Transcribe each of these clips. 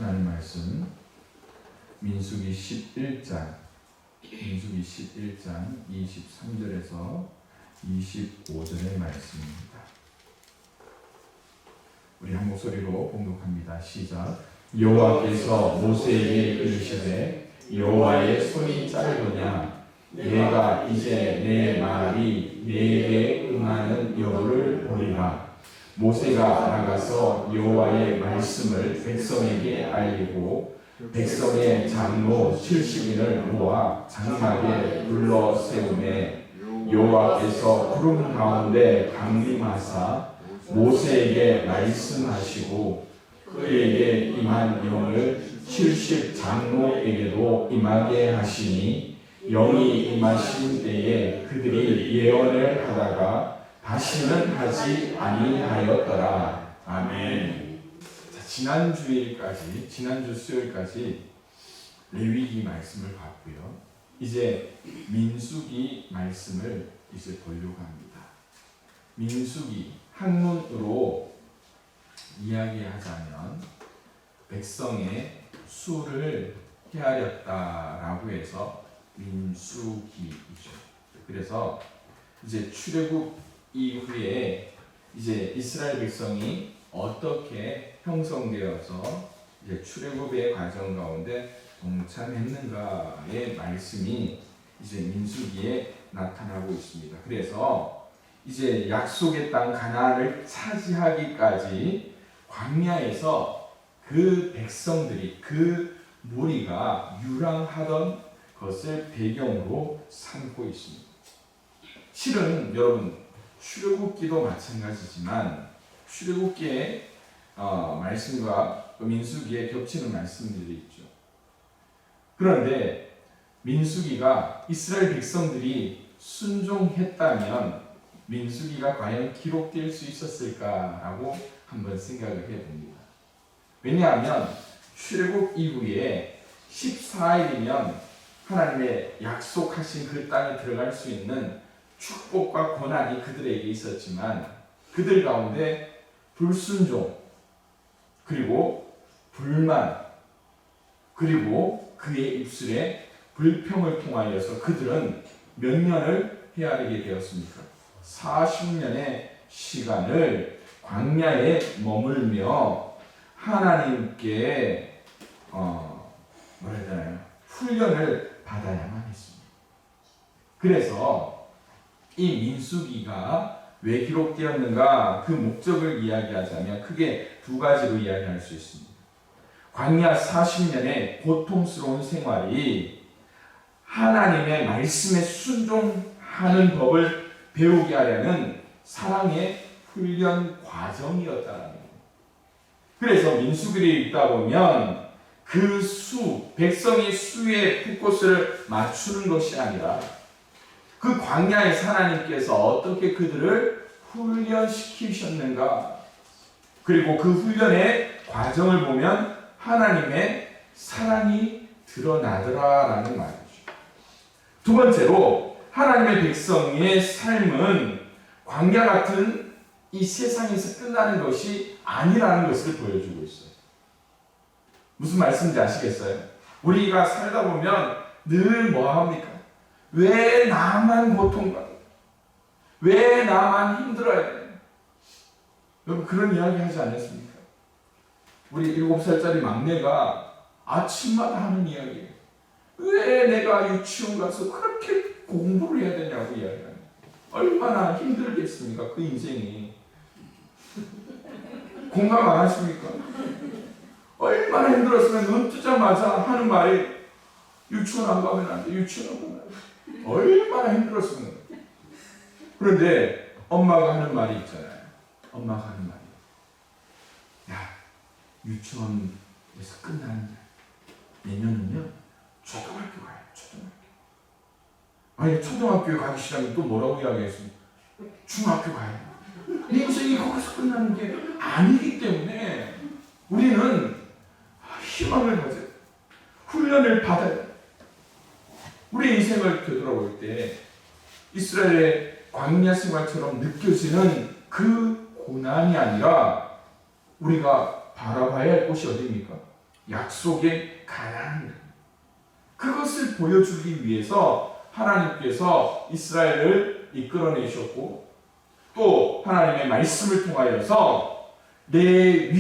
하나님 말씀 민수기 11장 23절에서 25절의 말씀입니다. 우리 한 목소리로 봉독합니다. 시작. 여호와께서 모세에게 이르시되 여호와의 손이 짧으냐 내가 이제 내 말이 내게 응하는 여부를 보리라. 모세가 나가서 여호와의 말씀을 백성에게 알리고 백성의 장로 70인을 모아 장막에 둘러 세우매 여호와께서 구름 가운데 강림하사 모세에게 말씀하시고 그에게 임한 영을 70 장로에게도 임하게 하시니 영이 임하신 때에 그들이 예언을 하다가 다시는 하지 아니하였더라. 아멘. 자, 지난주 수요일까지 레위기 말씀을 봤고요. 이제 민수기 말씀을 이제 보려고 합니다. 민수기 학문으로 이야기하자면 백성의 수를 헤아렸다라고 해서 민수기이죠. 그래서 이제 출애굽 이후에 이제 이스라엘 백성이 어떻게 형성되어서 이제 출애굽의 과정 가운데 동참했는가의 말씀이 이제 민수기에 나타나고 있습니다. 그래서 이제 약속의 땅 가나안을 차지하기까지 광야에서 그 백성들이 그 무리가 유랑하던 것을 배경으로 삼고 있습니다. 실은 여러분 출애굽기도 마찬가지지만 출애굽기의 말씀과 민수기에 겹치는 말씀들이 있죠. 그런데 민수기가 이스라엘 백성들이 순종했다면 민수기가 과연 기록될 수 있었을까라고 한번 생각을 해봅니다. 왜냐하면 출애굽 이후에 14일이면 하나님의 약속하신 그 땅에 들어갈 수 있는 축복과 고난이 그들에게 있었지만 그들 가운데 불순종 그리고 불만 그리고 그의 입술에 불평을 통하여서 그들은 몇 년을 헤아리게 되었습니까? 40년의 시간을 광야에 머물며 하나님께 뭐라 해야 되나요? 훈련을 받아야만 했습니다. 그래서 이 민수기가 왜 기록되었는가 그 목적을 이야기하자면 크게 두 가지로 이야기할 수 있습니다. 광야 40년의 고통스러운 생활이 하나님의 말씀에 순종하는 법을 배우게 하려는 사랑의 훈련 과정이었다는 거예요. 그래서 민수기를 읽다 보면 그 백성의 수의 풋꽃을 맞추는 것이 아니라 그 광야에서 하나님께서 어떻게 그들을 훈련시키셨는가 그리고 그 훈련의 과정을 보면 하나님의 사랑이 드러나더라라는 말이죠. 두 번째로 하나님의 백성의 삶은 광야 같은 이 세상에서 끝나는 것이 아니라는 것을 보여주고 있어요. 무슨 말씀인지 아시겠어요? 우리가 살다 보면 늘 뭐합니까? 왜 나만 고통받아? 왜 나만 힘들어야 돼? 여러분 그런 이야기 하지 않았습니까? 우리 7살짜리 막내가 아침마다 하는 이야기예요. 왜 내가 유치원 가서 그렇게 공부를 해야 되냐고 이야기합니다. 얼마나 힘들겠습니까? 그 인생이. 공감 안 하십니까? 얼마나 힘들었으면 눈 뜨자마자 하는 말이 유치원 안 가면 안 돼. 유치원 안 가면 안 돼. 얼마나 힘들었으면. 그런데 엄마가 하는 말이 있잖아요. 엄마가 하는 말이 야 유치원에서 끝나는 내년은요 초등학교 가요. 초등학교. 아니 초등학교에 가기 싫으면 또 뭐라고 이야기했습니까? 중학교 가요. 인생이 거기서 끝나는 게 아니기 때문에 우리는 희망을 가져요. 훈련을 받아요. 우리 인생을 되돌아볼 때 이스라엘의 광야 생활처럼 느껴지는 그 고난이 아니라 우리가 바라봐야 할 곳이 어디입니까? 약속의 가나안이다. 그것을 보여주기 위해서 하나님께서 이스라엘을 이끌어내셨고 또 하나님의 말씀을 통하여서 내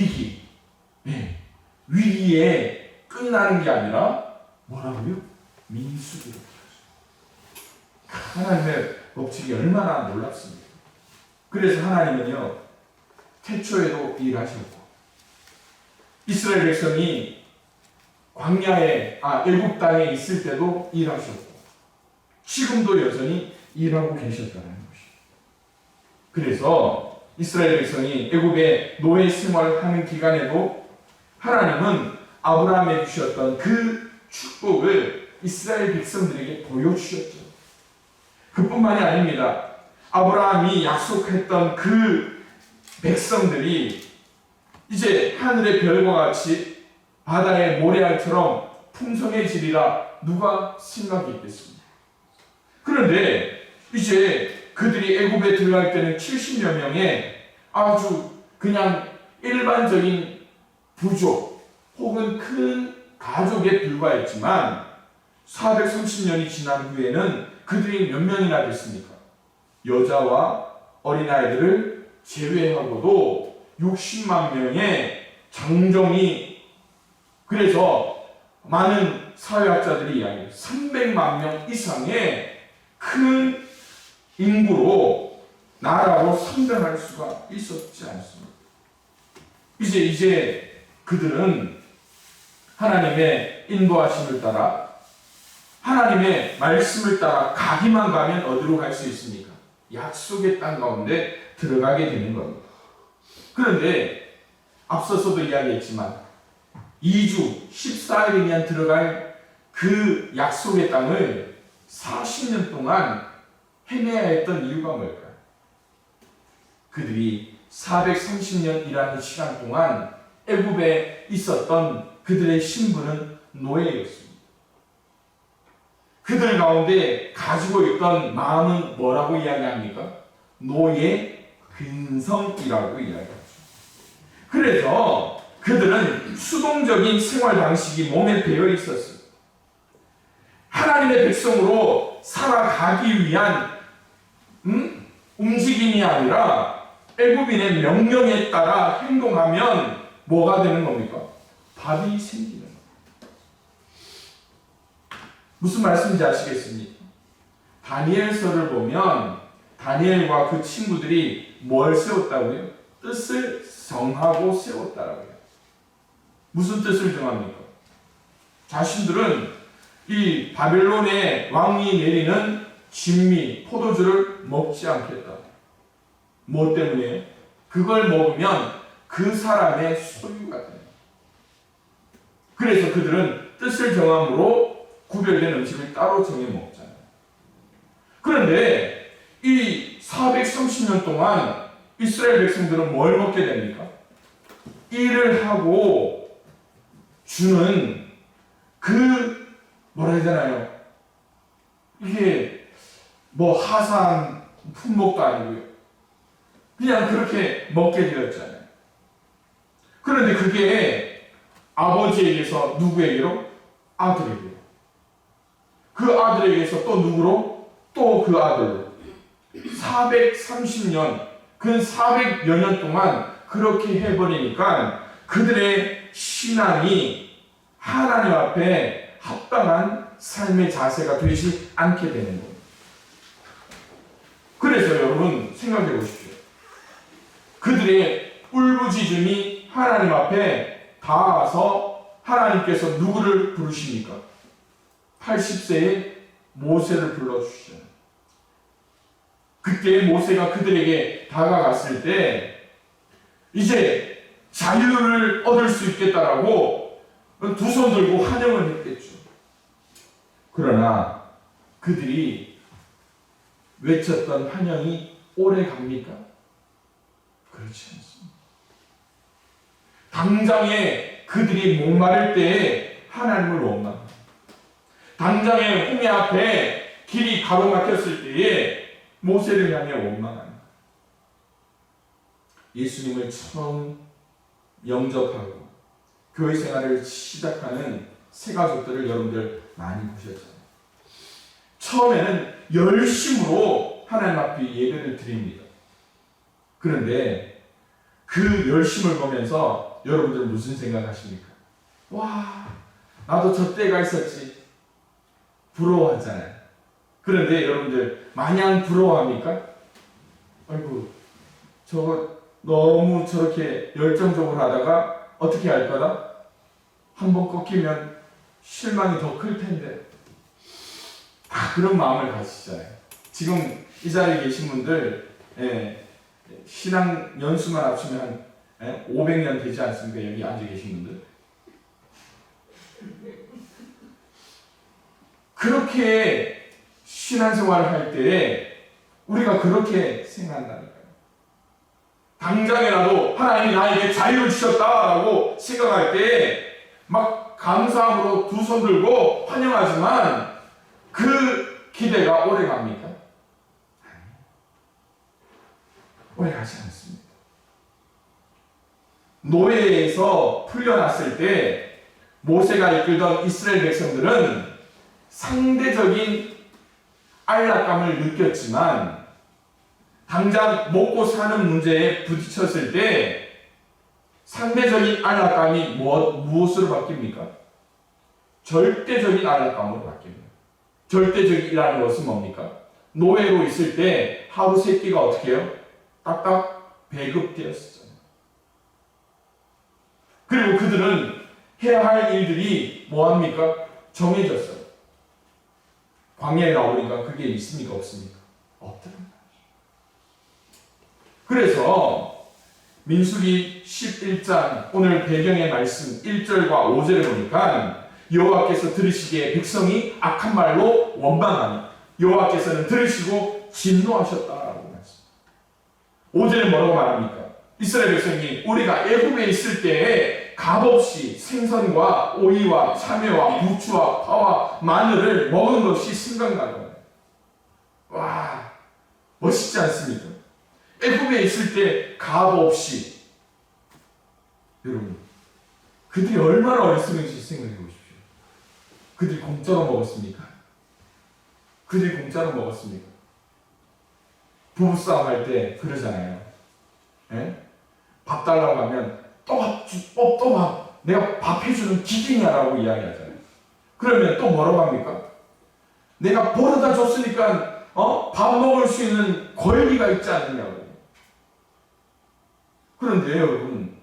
위기에 끝나는 게 아니라 뭐라고요? 민수기로. 하나님의 법칙이 얼마나 놀랍습니까? 그래서 하나님은요, 태초에도 일하셨고 이스라엘 백성이 광야에 애굽 땅에 있을 때도 일하셨고 지금도 여전히 일하고 계셨다는 것이죠. 그래서 이스라엘 백성이 애굽에 노예 생활하는 기간에도 하나님은 아브라함에 주셨던 그 축복을 이스라엘 백성들에게 보여주셨죠. 그뿐만이 아닙니다. 아브라함이 약속했던 그 백성들이 이제 하늘의 별과 같이 바다의 모래알처럼 풍성해지리라 누가 생각이 있겠습니까? 그런데 이제 그들이 애굽에 들어갈 때는 70여 명의 아주 그냥 일반적인 부족 혹은 큰 가족에 불과했지만 430년이 지난 후에는 그들이 몇 명이나 됐습니까? 여자와 어린아이들을 제외하고도 60만 명의 장정이, 그래서 많은 사회학자들이 이야기해요. 300만 명 이상의 큰 인구로 나라로 성장할 수가 있었지 않습니까? 이제 그들은 하나님의 인도하심을 따라 하나님의 말씀을 따라 가기만 가면 어디로 갈 수 있습니까? 약속의 땅 가운데 들어가게 되는 겁니다. 그런데 앞서서도 이야기했지만 2주 14일이면 들어갈 그 약속의 땅을 40년 동안 헤매야 했던 이유가 뭘까요? 그들이 430년이라는 시간 동안 애굽에 있었던 그들의 신분은 노예였습니다. 그들 가운데 가지고 있던 마음은 뭐라고 이야기합니까? 노예 근성이라고 이야기하죠. 그래서 그들은 수동적인 생활 방식이 몸에 배어 있었어요. 하나님의 백성으로 살아가기 위한 움직임이 아니라 애굽인의 명령에 따라 행동하면 뭐가 되는 겁니까? 밥이 생기는 겁니다. 무슨 말씀인지 아시겠습니까? 다니엘서를 보면 다니엘과 그 친구들이 뭘 세웠다고요? 뜻을 정하고 세웠다라고요. 무슨 뜻을 정합니까? 자신들은 이 바벨론의 왕이 내리는 진미, 포도주를 먹지 않겠다. 뭐 때문에? 그걸 먹으면 그 사람의 소유가 됩니다. 그래서 그들은 뜻을 정함으로 구별된 음식을 따로 정해 먹잖아요. 그런데 이 430년 동안 이스라엘 백성들은 뭘 먹게 됩니까? 일을 하고 주는 그 뭐라 해야 되나요? 이게 뭐 하산 품목도 아니고요. 그냥 그렇게 먹게 되었잖아요. 그런데 그게 아버지에게서 누구에게로? 아들에게로. 그 아들에게서 또 누구로? 또 그 아들로. 430년, 그 400여 년 동안 그렇게 해버리니까 그들의 신앙이 하나님 앞에 합당한 삶의 자세가 되지 않게 되는 겁니다. 그래서 여러분 생각해 보십시오. 그들의 울부짖음이 하나님 앞에 닿아서 하나님께서 누구를 부르십니까? 80세의 모세를 불러주시잖아요. 그때 모세가 그들에게 다가갔을 때 이제 자유를 얻을 수 있겠다라고 두 손 들고 환영을 했겠죠. 그러나 그들이 외쳤던 환영이 오래 갑니까? 그렇지 않습니다. 당장에 그들이 목마를 때에 하나님을 원망합니다. 당장에 홍해 앞에 길이 가로막혔을 때에 모세를 향해 원망합니다. 예수님을 처음 영접하고 교회 생활을 시작하는 새 가족들을 여러분들 많이 보셨잖아요. 처음에는 열심으로 하나님 앞에 예배를 드립니다. 그런데 그 열심을 보면서 여러분들 무슨 생각하십니까? 와, 나도 저 때가 있었지. 부러워하잖아요. 그런데 여러분들 마냥 부러워합니까? 아이고, 저거 너무 저렇게 열정적으로 하다가 어떻게 할 거다? 한번 꺾이면 실망이 더 클 텐데. 그런 마음을 가지시잖아요. 지금 이 자리에 계신 분들, 신앙 연수만 합치면 500년 되지 않습니까? 여기 앉아 계신 분들. 그렇게 신앙생활을 할 때에 우리가 그렇게 생각한다니까요. 당장이라도 하나님이 나에게 자유를 주셨다라고 생각할 때 막 감사함으로 두 손 들고 환영하지만 그 기대가 오래 갑니까? 오래 가지 않습니다. 노예에서 풀려났을 때 모세가 이끌던 이스라엘 백성들은 상대적인 안락감을 느꼈지만 당장 먹고 사는 문제에 부딪혔을 때 상대적인 안락감이 무엇으로 바뀝니까? 절대적인 안락감으로 바뀝니다. 절대적이라는 것은 뭡니까? 노예로 있을 때 하루 세 끼가 어떻게 해요? 딱딱 배급되었었잖아요. 그리고 그들은 해야 할 일들이 뭐합니까? 정해졌어요. 광야에 나오니까 그게 있습니까? 없습니까? 없더랍니다. 그래서 민수기 11장 오늘 배경의 말씀 1절과 5절에 보니까 여호와께서 들으시기에 백성이 악한 말로 원망하니 여호와께서는 들으시고 진노하셨다라고 말씀. 5절에 뭐라고 말합니까? 이스라엘 백성이 우리가 애굽에 있을 때에 값없이 생선과 오이와 참외와 부추와 파와 마늘을 먹은 것이 생각나요. 와, 멋있지 않습니까? 애굽에 있을 때 값없이. 여러분, 그들이 얼마나 어렸으면지 생각해 보십시오. 그들이 공짜로 먹었습니까? 그들이 공짜로 먹었습니까? 부부싸움 할 때 그러잖아요. 예? 밥 달라고 하면 또 밥, 내가 밥 해주는 기계냐라고 이야기하잖아요. 그러면 또 뭐라고 합니까? 내가 벌어다 줬으니까 밥 먹을 수 있는 권리가 있지 않느냐고. 그런데 여러분,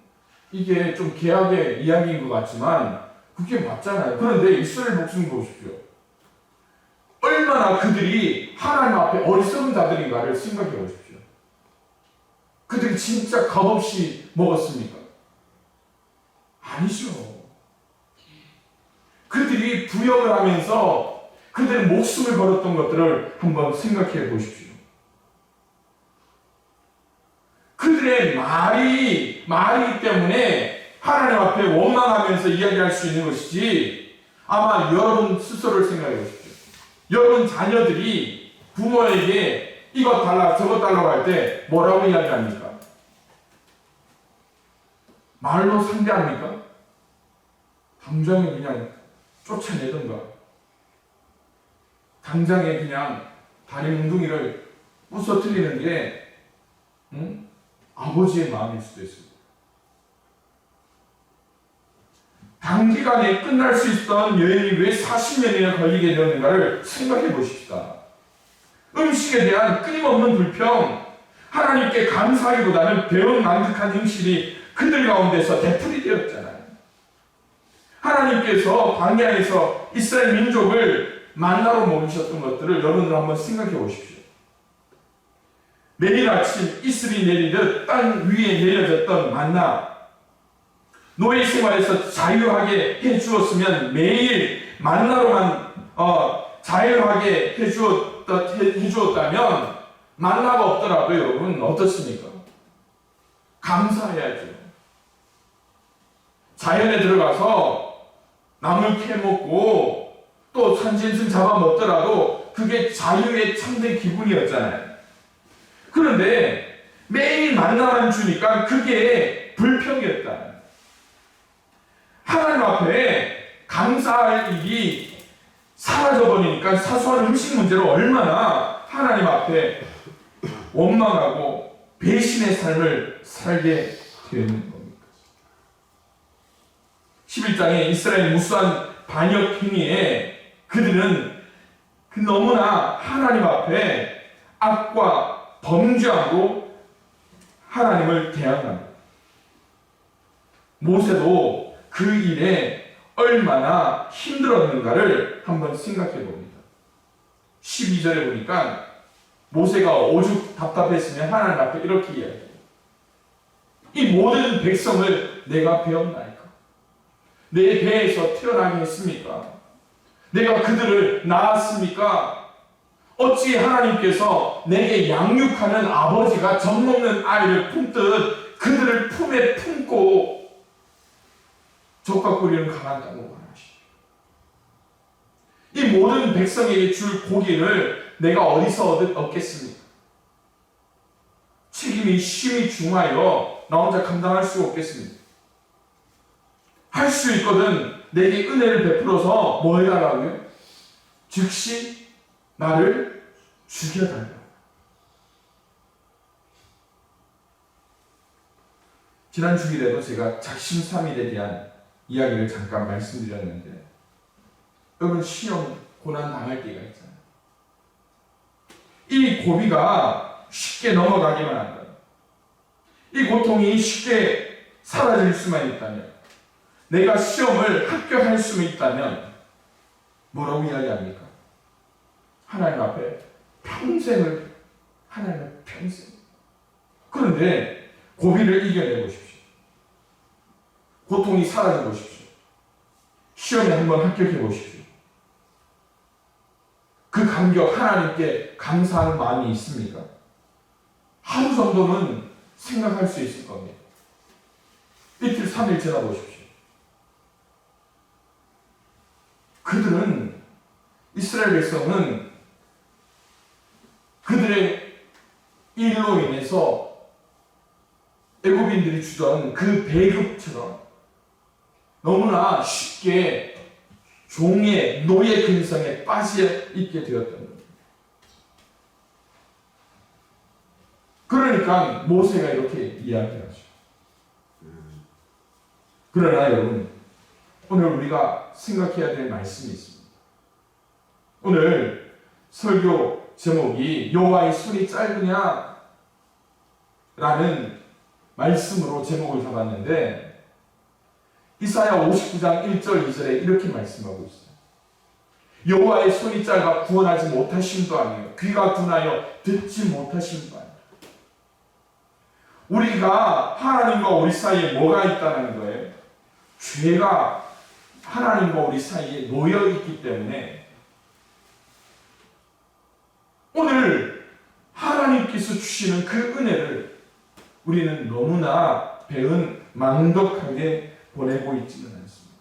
이게 좀 개악의 이야기인 것 같지만 그게 맞잖아요. 그런데 이스라엘 백성 보십시오. 얼마나 그들이 하나님 앞에 어리석은 자들인가를 생각해 보십시오. 그들이 진짜 값없이 먹었습니까? 아니죠. 그들이 부역을 하면서 그들의 목숨을 걸었던 것들을 한번 생각해 보십시오. 그들의 말이기 때문에 하나님 앞에 원망하면서 이야기할 수 있는 것이지, 아마 여러분 스스로를 생각해 보십시오. 여러분 자녀들이 부모에게 이것 달라 저것 달라고 할 때 뭐라고 이야기합니까? 말로 상대합니까? 당장에 그냥 쫓아내던가, 당장에 그냥 다리 뭉둥이를 부서뜨리는 게 아버지의 마음일 수도 있습니다. 단기간에 끝날 수 있던 여행이 왜 40년이나 걸리게 되었는가를 생각해 보십시다. 음식에 대한 끊임없는 불평, 하나님께 감사하기보다는 배운 만족한 행실이 그들 가운데서 되풀이 되었잖아요. 하나님께서 광야에서 이스라엘 민족을 만나로 먹이셨던 것들을 여러분들 한번 생각해 보십시오. 매일 아침 이슬이 내리듯 땅 위에 내려졌던 만나, 노예 생활에서 자유하게 해주었으면 매일 만나로만 자유하게 해주었다면 만나가 없더라도 여러분 어떻습니까? 감사해야죠. 자연에 들어가서 나물 캐먹고 또 산짐승 잡아먹더라도 그게 자유의 참된 기분이었잖아요. 그런데 매일 만나만 주니까 그게 불평이었다. 하나님 앞에 감사할 일이 사라져버리니까 사소한 음식 문제로 얼마나 하나님 앞에 원망하고 배신의 삶을 살게 되는 겁니까? 11장에 이스라엘 무수한 반역 행위에 그들은 너무나 하나님 앞에 악과 범죄함으로 하나님을 대항합니다. 모세도 그 일에 얼마나 힘들었는가를 한번 생각해 봅니다. 12절에 보니까 모세가 오죽 답답했으면 하나님 앞에 이렇게 이야기해요. 이 모든 백성을 내가 배웠나이까? 내 배에서 태어나게 했습니까? 내가 그들을 낳았습니까? 어찌 하나님께서 내게 양육하는 아버지가 젖 먹는 아이를 품듯 그들을 품에 품고 젖과 꿀이는 강한 땅으로 가라하시오. 이 모든 백성에게 줄 고기를 내가 어디서 얻겠습니까? 책임이 심히 중하여 나 혼자 감당할 수 없겠습니다. 할 수 있거든 내게 은혜를 베풀어서 뭐 해달라고요? 즉시 나를 죽여달라. 지난 주일에도 제가 작심삼일에 대한 이야기를 잠깐 말씀드렸는데, 여러분 시험 고난 당할 때가 있잖아요. 이 고비가 쉽게 넘어가기만 한다. 이 고통이 쉽게 사라질 수만 있다면, 내가 시험을 합격할 수만 있다면 뭐라고 이야기합니까? 하나님 앞에 평생을, 하나님의 평생. 그런데 고비를 이겨내 보십시오. 고통이 사라져 보십시오. 시험에 한번 합격해 보십시오. 그 감격, 하나님께 감사하는 마음이 있습니까? 하루 정도는 생각할 수 있을 겁니다. 이틀, 3일 지나 보십시오. 그들은, 이스라엘 백성은 그들의 일로 인해서 애굽인들이 주던 그 배급처럼 너무나 쉽게 종의 노예 근성에 빠져 있게 되었던 겁니다. 그러니까 모세가 이렇게 이야기하죠. 그러나 여러분, 오늘 우리가 생각해야 될 말씀이 있습니다. 오늘 설교 제목이 여호와의 손이 짧으냐 라는 말씀으로 제목을 잡았는데, 이사야 59장 1절 2절에 이렇게 말씀하고 있어요. 여호와의 손이 짧아 구원하지 못하심도 아니요 귀가 둔하여 듣지 못하심도 아니요. 우리가 하나님과 우리 사이에 뭐가 있다는 거예요? 죄가 하나님과 우리 사이에 놓여 있기 때문에 오늘 하나님께서 주시는 그 은혜를 우리는 너무나 배은 망덕하게 보내고 있지는 않습니다.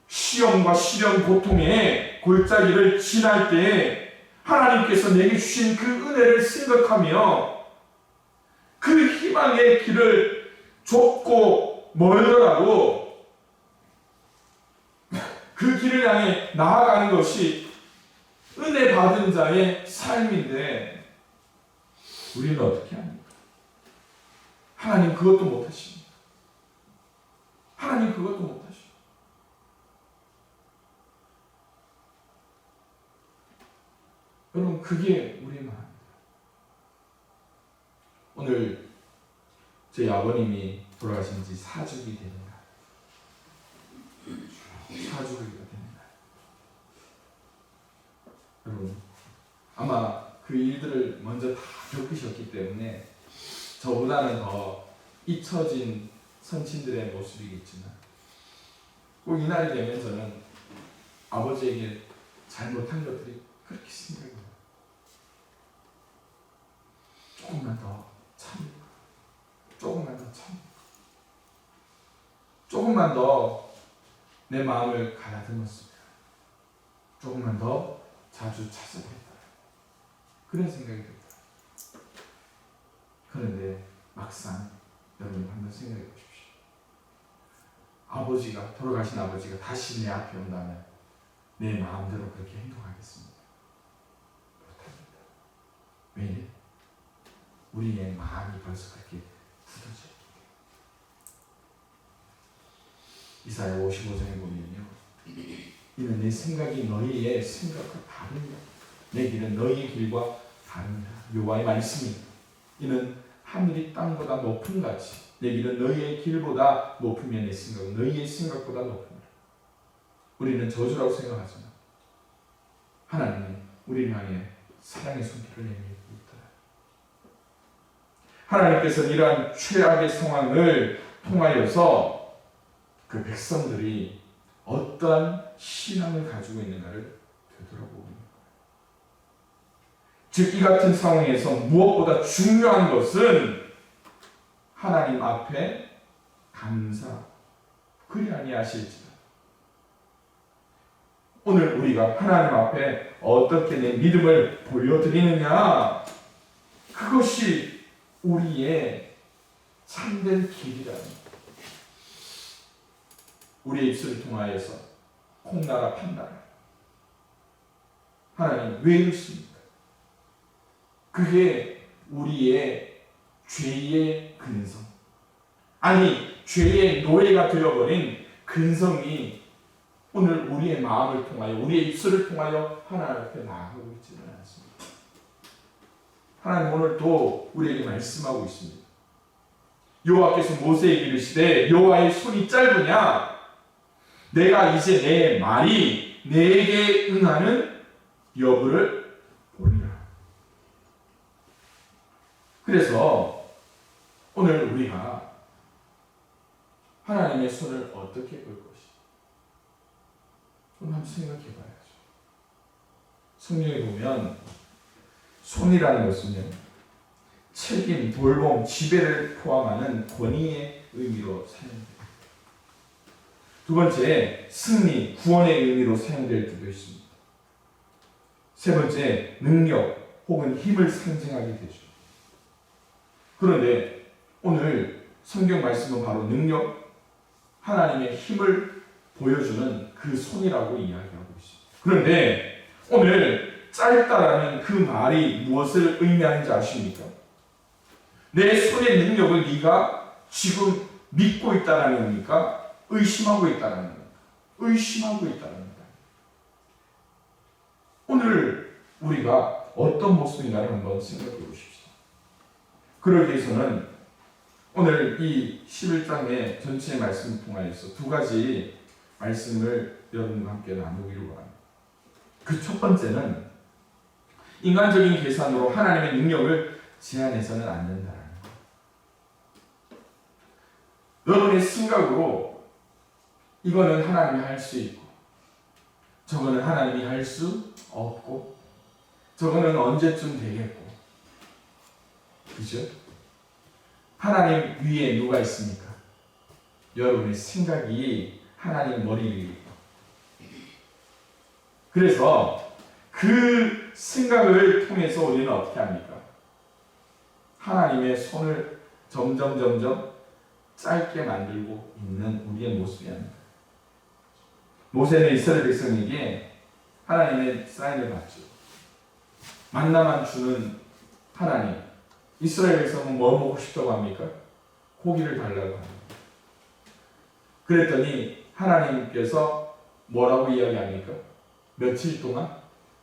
시험과 시련 고통의 골짜기를 지날 때 하나님께서 내게 주신 그 은혜를 생각하며 그 희망의 길을 좁고 멀더라도 그 길을 향해 나아가는 것이 은혜 받은 자의 삶인데, 우리는 어떻게 합니까? 하나님 그것도 못하십니다. 하나님 그것도 못하십니다. 여러분, 그게 우리의 마음입니다. 오늘 저희 아버님이 돌아가신 지 4주기 됩니다. 4주기가 됩니다. 여러분, 아마 그 일들을 먼저 다 겪으셨기 때문에 저보다는 더 잊혀진 선친들의 모습이겠지만, 꼭 이날이 되면 저는 아버지에게 잘못한 것들이 그렇게 생각이 나요. 조금만 더 참으라. 조금만 더 참으라. 조금만 더 내 마음을 가다듬었으면, 조금만 더 자주 찾아뵙다. 그런 생각이 듭니다. 그런데 막상 여러분 한번 생각해 보십시오. 아버지가, 돌아가신 아버지가 다시 내 앞에 온다면 내 마음대로 그렇게 행동하겠습니다. 못합니다. 왜냐? 우리의 마음이 벌써 그렇게 굳어져 있기 때문에. 이사야 55장에 보면요, 이는 내 생각이 너희의 생각과 다릅니다. 내 길은 너희의 길과 다릅니다. 여호와의 말씀입니다. 이는 하늘이 땅보다 높은 같이 내 길은 너희의 길보다 높으면 내 생각은 너희의 생각보다 높습니다. 우리는 저주라고 생각하지만 하나님은 우리를 향해 사랑의 손길을 내밀고 있다. 하나님께서는 이러한 최악의 상황을 통하여서 그 백성들이 어떠한 신앙을 가지고 있는가를 되돌아보는 거예요. 즉, 이 같은 상황에서 무엇보다 중요한 것은 하나님 앞에 감사, 그리 아니하실지라. 오늘 우리가 하나님 앞에 어떻게 내 믿음을 보여드리느냐, 그것이 우리의 참된 길이라는 거예요. 우리의 입술을 통하여서 콩나라 판나라, 하나님 왜 이러십니까? 그게 우리의 죄의 근성, 아니 죄의 노예가 되어버린 근성이 오늘 우리의 마음을 통하여, 우리의 입술을 통하여 하나님 앞에 나아가고 있지는 않습니다. 하나님 오늘 또 우리에게 말씀하고 있습니다. 여호와께서 모세에게 이르시되 여호와의 손이 짧으냐? 내가 이제 내 말이 내게 응하는 여부를 보리라. 그래서 오늘 우리가 하나님의 손을 어떻게 볼 것인가 한번 생각해 봐야죠. 성경에 보면 손이라는 것은요, 책임, 돌봄, 지배를 포함하는 권위의 의미로 사용됩니다. 두 번째, 승리, 구원의 의미로 사용될 때도 있습니다. 세 번째, 능력 혹은 힘을 상징하게 되죠. 그런데 오늘 성경 말씀은 바로 능력, 하나님의 힘을 보여주는 그 손이라고 이야기하고 있습니다. 그런데 오늘 짧다라는 그 말이 무엇을 의미하는지 아십니까? 내 손의 능력을 네가 지금 믿고 있다는 겁니까? 의심하고 있다는 겁니까? 의심하고 있다는 겁니다. 오늘 우리가 어떤 모습인가를 한번 생각해 보십시오. 그러기 위해서는 오늘 이 11장의 전체 말씀을 통하여서 두 가지 말씀을 여러분과 함께 나누기로 합니다. 그 첫 번째는 인간적인 계산으로 하나님의 능력을 제한해서는 안 된다는 거예요. 여러분의 생각으로 이거는 하나님이 할 수 있고 저거는 하나님이 할 수 없고 저거는 언제쯤 되겠고, 그죠? 하나님 위에 누가 있습니까? 여러분의 생각이 하나님 머리 위에 있고, 그래서 그 생각을 통해서 우리는 어떻게 합니까? 하나님의 손을 점점 짧게 만들고 있는 우리의 모습이 아닙니다. 모세는 이스라엘 백성에게 하나님의 사인을 받죠. 만나만 주는 하나님, 이스라엘 백성은 뭐 먹고 싶다고 합니까? 고기를 달라고 합니다. 그랬더니 하나님께서 뭐라고 이야기합니까? 며칠 동안?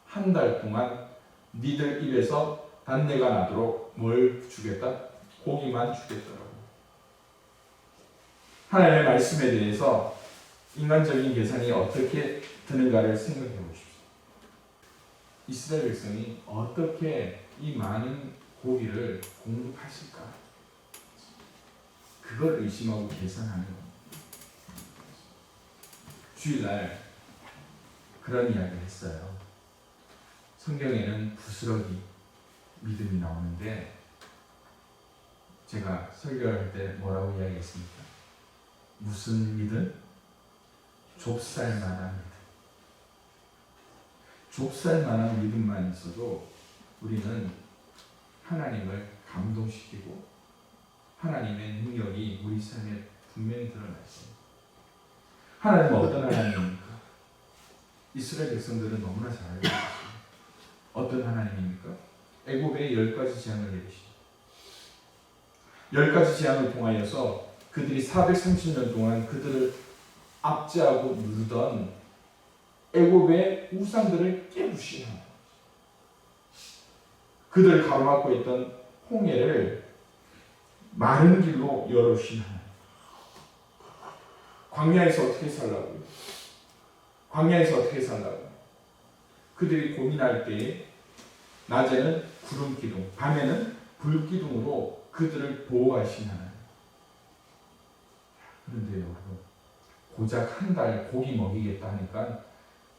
한 달 동안 니들 입에서 단내가 나도록 뭘 주겠다? 고기만 주겠다라고. 하나님의 말씀에 대해서 인간적인 계산이 어떻게 드는가를 생각해 보십시오. 이스라엘 백성이 어떻게 이 많은 고기를 공급하실까? 그걸 의심하고 계산하는 겁니다. 주일날 그런 이야기를 했어요. 성경에는 부스러기 믿음이 나오는데 제가 설교할 때 뭐라고 이야기했습니까? 무슨 믿음? 좁쌀만한 믿음. 좁쌀만한 믿음만 있어도 우리는 하나님을 감동시키고 하나님의 능력이 우리 삶에 분명히 드러났습니다. 하나님은 어떤 하나님입니까? 이스라엘 백성들은 너무나 잘 알고 있습니다. 어떤 하나님입니까? 애굽에 10가지 재앙을 내리시죠. 10가지 재앙을 통하여서 그들이 430년 동안 그들을 압제하고 누르던 애굽의 우상들을 깨부시는 하나님. 그들을 가로막고 있던 홍해를 마른 길로 열어주신 하나님. 광야에서 어떻게 살라고요? 광야에서 어떻게 살라고요? 그들이 고민할 때 낮에는 구름 기둥, 밤에는 불 기둥으로 그들을 보호하신 하나님. 그런데 여러분, 고작 한 달 고기 먹이겠다 하니까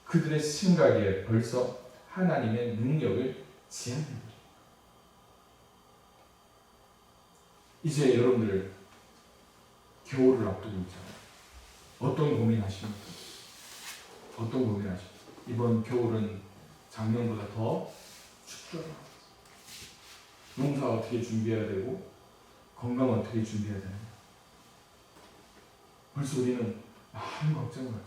그들의 생각에 벌써 하나님의 능력을 제한합니다. 이제 여러분들 겨울을 앞두고 있잖아요. 어떤 고민하십니까? 어떤 고민하십니까? 이번 겨울은 작년보다 더 춥더라. 농사 어떻게 준비해야 되고 건강 어떻게 준비해야 되나? 벌써 우리는 많은 걱정을 하죠.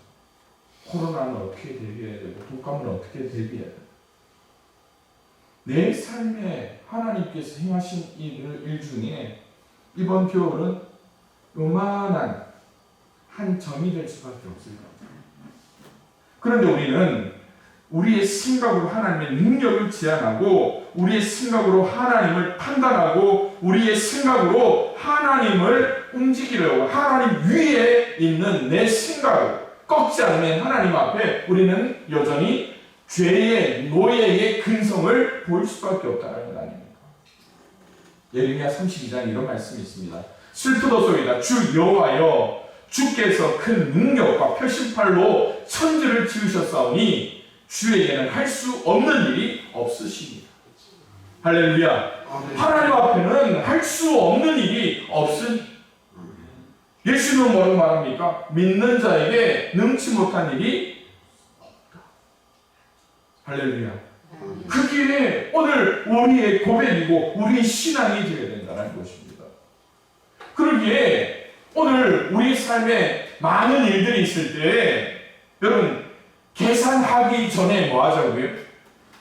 코로나는 어떻게 대비해야 되고 독감은 어떻게 대비해야 되고 내 삶에 하나님께서 행하신 일 중에 이번 겨울은 요만한 한 점이 될 수밖에 없을 겁니다. 그런데 우리는 우리의 생각으로 하나님의 능력을 제한하고 우리의 생각으로 하나님을 판단하고 우리의 생각으로 하나님을 움직이려고 하나님 위에 있는 내 생각을 꺾지 않으면 하나님 앞에 우리는 여전히 죄의 노예의 근성을 보일 수밖에 없다는 것 아닙니까? 예레미야 32장 이런 말씀이 있습니다. 슬프도소이다. 주 여호와여 주께서 큰 능력과 표심팔로 천지를 지으셨사오니 주에게는 할 수 없는 일이 없으십니다. 할렐루야. 하나님 앞에는 할 수 없는 일이 없으니 예수는 뭐라고 말합니까? 믿는 자에게 능치 못한 일이 없다. 할렐루야. 그게 오늘 우리의 고백이고 우리의 신앙이 되어야 된다는 것입니다. 그러기에 오늘 우리 삶에 많은 일들이 있을 때 여러분 계산하기 전에 뭐 하자고요?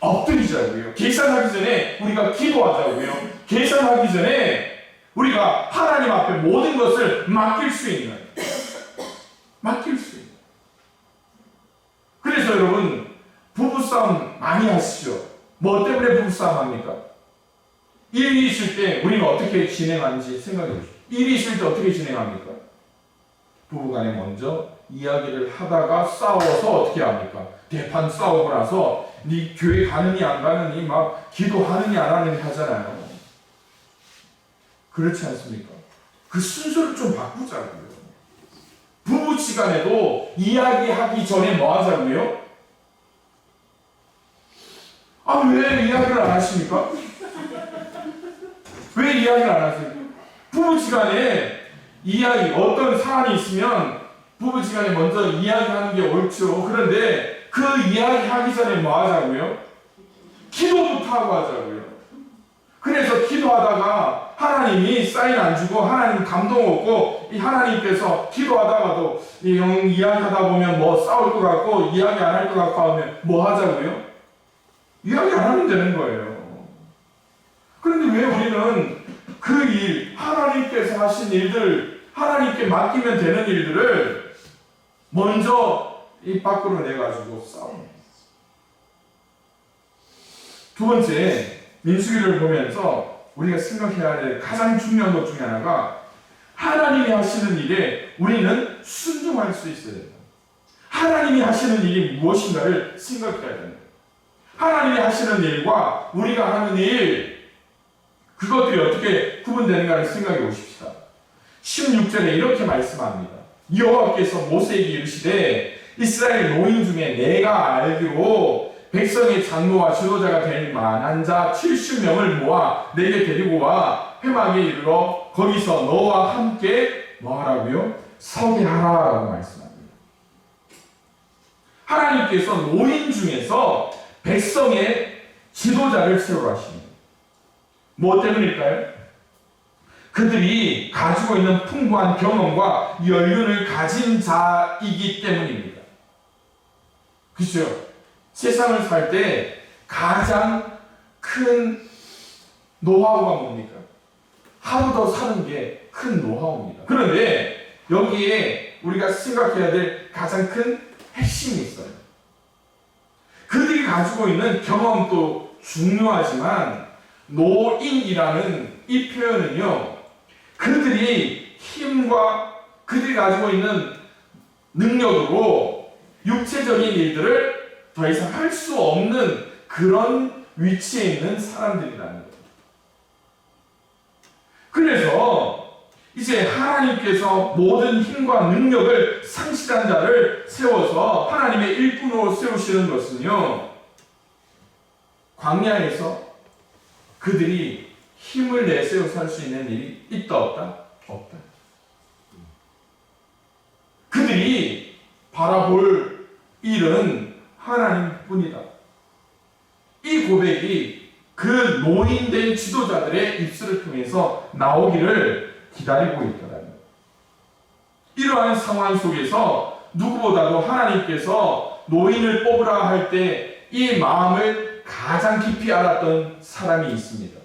엎드리자고요. 계산하기 전에 우리가 기도하자고요. 계산하기 전에 우리가 하나님 앞에 모든 것을 맡길 수 있는 그래서 여러분 부부싸움 많이 하시죠. 뭐 때문에 부부싸움 합니까? 일이 있을 때 우리는 어떻게 진행하는지 생각해 보십시오. 일이 있을 때 어떻게 진행합니까? 부부간에 먼저 이야기를 하다가 싸워서 어떻게 합니까? 대판 싸우고 나서 네 교회 가느니 안 가느니 막 기도하느니 안 하느니 하잖아요. 그렇지 않습니까? 그 순서를 좀 바꾸자고요. 부부지간에도 이야기하기 전에 뭐 하자고요? 아, 왜 이야기를 안 하십니까? 왜 이야기를 안 하세요? 부부지간에 이야기, 어떤 사안이 있으면 부부지간에 먼저 이야기하는 게 옳죠. 그런데 그 이야기하기 전에 뭐 하자고요? 기도부터 하고 하자고요. 그래서 기도하다가 하나님이 사인 안 주고 하나님 감동 없고 이 하나님께서 기도하다가도 이야기하다 보면 뭐 싸울 것 같고 이야기 안 할 것 같고 하면 뭐 하자고요? 이야기 안 하면 되는 거예요. 그런데 왜 우리는 그 일, 하나님께서 하신 일들, 하나님께 맡기면 되는 일들을 먼저 입 밖으로 내가지고 싸웁니다. 두 번째, 민수기를 보면서 우리가 생각해야 될 가장 중요한 것 중에 하나가 하나님이 하시는 일에 우리는 순종할 수 있어야 된다. 하나님이 하시는 일이 무엇인가를 생각해야 된다. 하나님이 하시는 일과 우리가 하는 일, 그것들이 어떻게 구분되는가를 생각해 보십시다. 16절에 이렇게 말씀합니다. 여호와께서 모세에게 이르시되 이스라엘 노인 중에 내가 알기로 백성의 장로와 지도자가 될 만한 자 70명을 모아 내게 데리고 와 회막에 이르러 거기서 너와 함께 뭐하라고요? 서게 하라라고 말씀합니다. 하나님께서 노인 중에서 백성의 지도자를 세우라 하십니다. 뭐 때문일까요? 그 그들이 가지고 있는 풍부한 경험과 연륜을 가진 자이기 때문입니다. 그렇죠? 세상을 살 때 가장 큰 노하우가 뭡니까? 하루 더 사는 게 큰 노하우입니다. 그런데 여기에 우리가 생각해야 될 가장 큰 핵심이 있어요. 그들이 가지고 있는 경험도 중요하지만 노인이라는 이 표현은요, 그들이 힘과 그들이 가지고 있는 능력으로 육체적인 일들을 더 이상 할 수 없는 그런 위치에 있는 사람들이라는 거예요. 그래서 이제 하나님께서 모든 힘과 능력을 상실한 자를 세워서 하나님의 일꾼으로 세우시는 것은요, 광야에서 그들이 힘을 내세워 살 수 있는 일이 있다 없다? 없다. 그들이 바라볼 일은 하나님뿐이다. 이 고백이 그 노인된 지도자들의 입술을 통해서 나오기를 기다리고 있더라고요. 이러한 상황 속에서 누구보다도 하나님께서 노인을 뽑으라 할 때 이 마음을 가장 깊이 알았던 사람이 있습니다.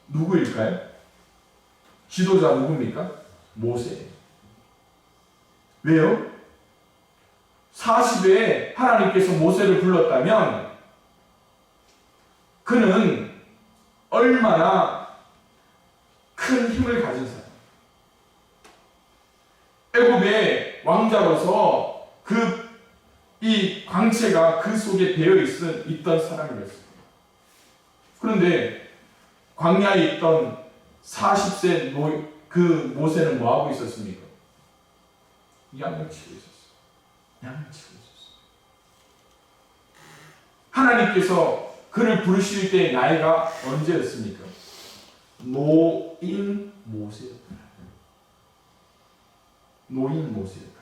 누구일까요? 지도자 누굽니까? 모세. 왜요? 40에 하나님께서 모세를 불렀다면 그는 얼마나 큰 힘을 가진 사람. 애굽의 왕자로서 이 광채가 그 속에 배어 있던 사람이었습니다. 그런데 광야에 있던 40세 그 모세는 뭐 하고 있었습니까? 양을 치고 있었어요. 양을 치고 있었어요. 하나님께서 그를 부르실 때의 나이가 언제였습니까? 노인 모세였다. 노인 모세였다.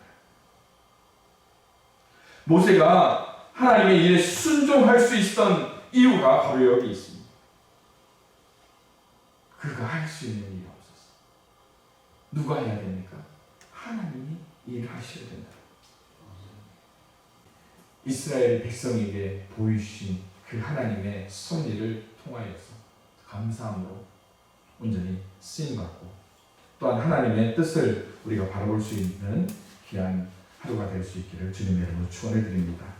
모세가 하나님의 일에 순종할 수 있었던 이유가 바로 여기 있습니다. 그가 할 수 있는 일이 없었어. 누가 해야 됩니까? 하나님이 일을 하셔야 된다. 이스라엘 백성에게 보이신 그 하나님의 섭리를 통하여서 감사함으로 온전히 쓰임받고 또한 하나님의 뜻을 우리가 바라볼 수 있는 귀한 하루가 될 수 있기를 주님의 이름으로 축원해 드립니다.